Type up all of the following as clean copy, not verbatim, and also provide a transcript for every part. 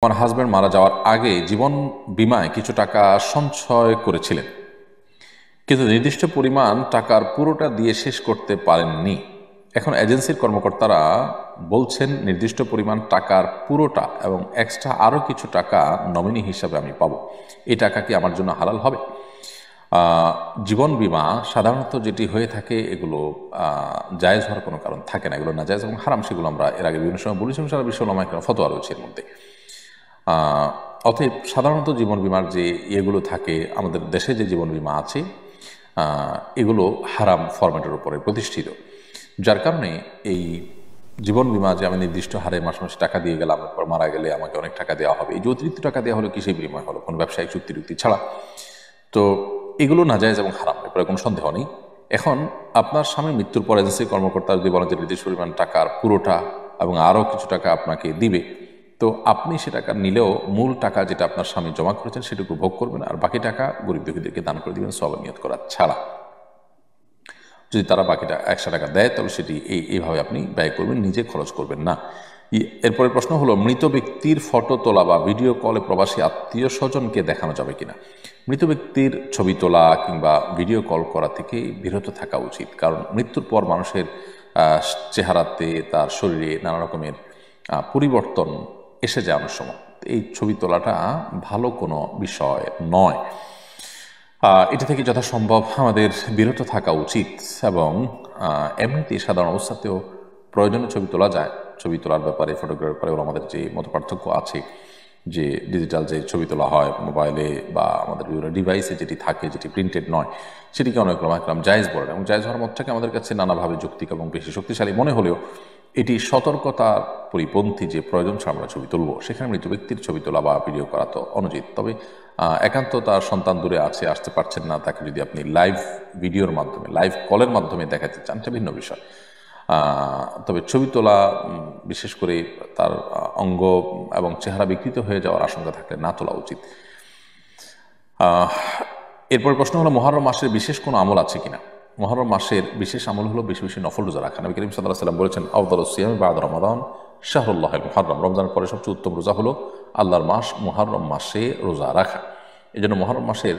আমার হাজব্যান্ড মারা যাওয়ার আগে জীবন বীমায় কিছু টাকা সঞ্চয় করেছিলেন, কিন্তু নির্দিষ্ট পরিমাণ টাকার পুরোটা দিয়ে শেষ করতে পারেননি। এখন এজেন্সির কর্মকর্তারা বলছেন নির্দিষ্ট পরিমাণ টাকার পুরোটা এবং এক্সট্রা আরও কিছু টাকা নমিনি হিসাবে আমি পাবো। এই টাকা কি আমার জন্য হালাল হবে? জীবন বীমা সাধারণত যেটি হয়ে থাকে এগুলো জায়েজ হওয়ার কোনো কারণ থাকে না, এগুলো না জায়েজ এবং হারাম, সেগুলো আমরা এর আগে বিভিন্ন সময় বলেছি। সারা বিশ্ব ওলামায়ে কেরাম ফতোয়া রয়েছে এর মধ্যে। অতএব সাধারণত জীবন বীমার যে ইয়েগুলো থাকে, আমাদের দেশে যে জীবন বীমা আছে এগুলো হারাম ফরম্যাটের উপরে প্রতিষ্ঠিত, যার কারণে এই জীবন বীমা যে আমি নির্দিষ্ট হারে মাসে মাসে টাকা দিয়ে গেলাম, এরপর মারা গেলে আমাকে অনেক টাকা দেওয়া হবে, এই যে অতিরিক্ত টাকা দেওয়া হলো কিসের বিনিময় হলো? কোনো ব্যবসায়িক চুক্তি ছাড়া। তো এগুলো নাজায়েজ এবং হারাম, এরপরে কোনো সন্দেহ নেই। এখন আপনার স্বামীর মৃত্যুর পর এজেন্সির কর্মকর্তা যদি বলেন যে নির্দিষ্ট পরিমাণ টাকার পুরোটা এবং আরও কিছু টাকা আপনাকে দিবে, তো আপনি সে টাকা নিলেও মূল টাকা যেটা আপনার স্বামী জমা করেছেন সেটুকু ভোগ করবেন, আর বাকি টাকা গরিব দুঃখীদেরকে দান করে দিবেন সওয়াব নিয়ত করা ছাড়া। যদি তারা বাকিটা 100 টাকা দেয় তাহলে সেটি এইভাবে আপনি ব্যয় করবেন, নিজে খরচ করবেন না। এরপরে প্রশ্ন হলো, মৃত ব্যক্তির ফটো তোলা বা ভিডিও কলে প্রবাসী আত্মীয় স্বজনকে দেখানো যাবে কিনা? মৃত ব্যক্তির ছবি তোলা কিংবা ভিডিও কল করা থেকে বিরত থাকা উচিত, কারণ মৃত্যুর পর মানুষের চেহারাতে, তার শরীরে নানা রকমের পরিবর্তন এসে যায় অনেক সময়। এই ছবি তোলাটা ভালো কোনো বিষয় নয়। এটা থেকে যথাসম্ভব আমাদের বিরত থাকা উচিত। এবং এমনিতে সাধারণ অবস্থাতেও প্রয়োজনীয় ছবি তোলা যায়। ছবি তোলার ব্যাপারে, ফটোগ্রাফির ব্যাপারে আমাদের যে মত পার্থক্য আছে, যে ডিজিটাল যে ছবি তোলা হয় মোবাইলে বা আমাদের বিভিন্ন ডিভাইসে যেটি থাকে, যেটি প্রিন্টেড নয়, সেটিকে অনেক রকম জায়েজ বলেন। এবং জায়েজ হওয়ার মতটাকে আমাদের কাছে নানাভাবে যৌক্তিক এবং বেশি শক্তিশালী মনে হলেও এটি সতর্কতার পরিপন্থী যে প্রয়োজন ছাড়া আমরা ছবি তুলব, সেখানে মৃত ব্যক্তির ছবি তোলা বা ভিডিও করা তো অনুচিত। তবে একান্ত তার সন্তান দূরে আসতে পারছেন না, তাকে যদি আপনি লাইভ ভিডিওর মাধ্যমে, লাইভ কলের মাধ্যমে দেখাতে চান, এটা ভিন্ন বিষয়। তবে ছবি তোলা, বিশেষ করে তার অঙ্গ এবং চেহারা বিকৃত হয়ে যাওয়ার আশঙ্কা থাকলে না তোলা উচিত। এরপর প্রশ্ন হলো, মুহররম মাসের বিশেষ কোনো আমল আছে কিনা? মুহররম মাসের বিশেষ আমল হলো বেশি বেশি নফল রোজা রাখা। নবী করিম সাল্লাল্লাহু আলাইহি ওয়াসাল্লাম বলেছেন, আফদালুস সিয়ামি বা'দা রমাদান শাহরুল্লাহিল মুহররম। রমজানের পরে সবচেয়ে উত্তম রোজা হলো আল্লাহর মাস মুহররম মাসে রোজা রাখা। এই জন্য মুহররম মাসের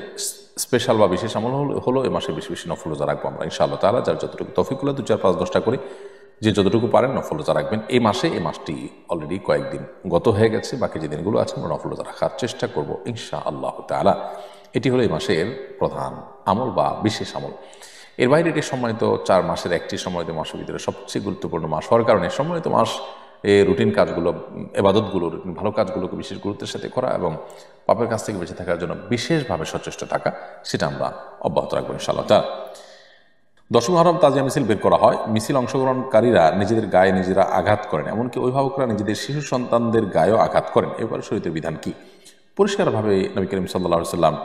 স্পেশাল বা বিশেষ আমল হলো এই মাসে বেশি বেশি নফল রোজা রাখবো আমরা ইনশাআল্লাহ তাআলা। যার যতটুকু তৌফিক হলো 2, 4, 5, 10টা করে যে যতটুকু পারেন নফল রোজা রাখবেন এই মাসটি অলরেডি কয়েকদিন গত হয়ে গেছে, বাকি যে দিনগুলো আছে আমরা নফল রোজা রাখার চেষ্টা করবো ইনশাআল্লাহ তাআলা। এটি হলো এই মাসের প্রধান আমল বা বিশেষ আমল। এর বাইরে এটি সম্মানিত 4 মাসের একটি সম্মানিত মাসের ভিতরে সবচেয়ে গুরুত্বপূর্ণ মাস হওয়ার কারণে সম্মানিত মাস এই রুটিন কাজগুলো, এবাদতগুলো, ভালো কাজগুলোকে বিশেষ গুরুত্বের সাথে করা এবং পাপের কাছ থেকে বেঁচে থাকার জন্য বিশেষভাবে সচেষ্ট থাকা, সেটা আমরা অব্যাহত রাখবো ইনশাআল্লাহ তাআলা। 10 মুহররম তাজিয়া মিছিল বের করা হয়। মিছিল অংশগ্রহণকারীরা নিজেদের গায়ে নিজেরা আঘাত করেন, এমনকি অভিভাবকরা নিজেদের শিশু সন্তানদের গায়েও আঘাত করেন। এবার শরীয়তের বিধান কি? পরিষ্কারভাবে নবী করিম সাল্লাল্লাহু আলাইহি ওয়াসাল্লাম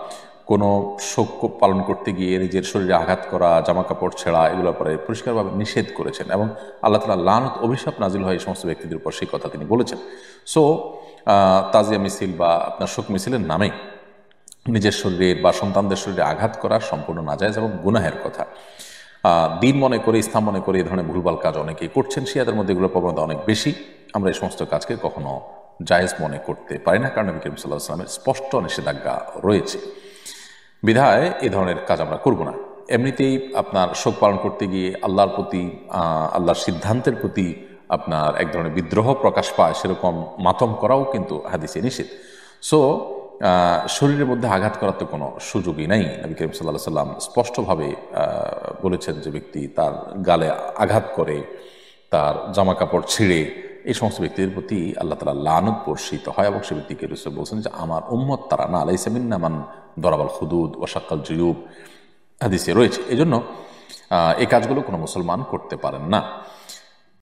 কোনো শোক পালন করতে গিয়ে নিজের শরীরে আঘাত করা, জামা কাপড় ছেঁড়া, এগুলোর পরে পরিষ্কারভাবে নিষেধ করেছেন এবং আল্লাহ তাআলা লানত, অভিশাপ নাজিল হয় এই সমস্ত ব্যক্তিদের উপর, সেই কথা তিনি বলেছেন। সো তাজিয়া মিছিল বা আপনার শোক মিছিলের নামে নিজের শরীরের বা সন্তানদের শরীরে আঘাত করা সম্পূর্ণ নাজায়েজ এবং গুনাহের কথা। দিন মনে করে, ইসলাম মনে করে এই ধরনের ভুলভাল কাজ অনেকেই করছেন, শিয়াদের মধ্যে এগুলোর প্রবণতা অনেক বেশি। আমরা এই সমস্ত কাজকে কখনো জায়েজ মনে করতে পারি না, কারণ নবী করিম সাল্লাল্লাহু আলাইহি ওয়াসাল্লামের স্পষ্ট নিষেধাজ্ঞা রয়েছে। বিধায় এ ধরনের কাজ আমরা করব না। এমনিতেই আপনার শোক পালন করতে গিয়ে আল্লাহর প্রতি, আল্লাহর সিদ্ধান্তের প্রতি আপনার এক ধরনের বিদ্রোহ প্রকাশ পায়, সেরকম মাতম করাও কিন্তু হাদিসে নিষেধ। সো শরীরের মধ্যে আঘাত করার তো কোনো সুযোগই নাই। নবী করিম সাল্লাল্লাহু আলাইহি ওয়াসাল্লাম স্পষ্টভাবে বলেছেন যে ব্যক্তি তার গালে আঘাত করে, তার জামা কাপড় ছিঁড়ে, এই সমস্ত ব্যক্তিদের প্রতি আল্লাহ তাআলা লানত বর্ষিত হয় এবং সে ব্যক্তিকে রাসূল বলছেন যে আমার উম্মত তারা না, লাইসা মিন্না মান দরাবাল খুদুদ ওয়া শাক্কাল জুয়ুব, হাদিসে রয়েছে। এই জন্য এই কাজগুলো কোনো মুসলমান করতে পারেন না।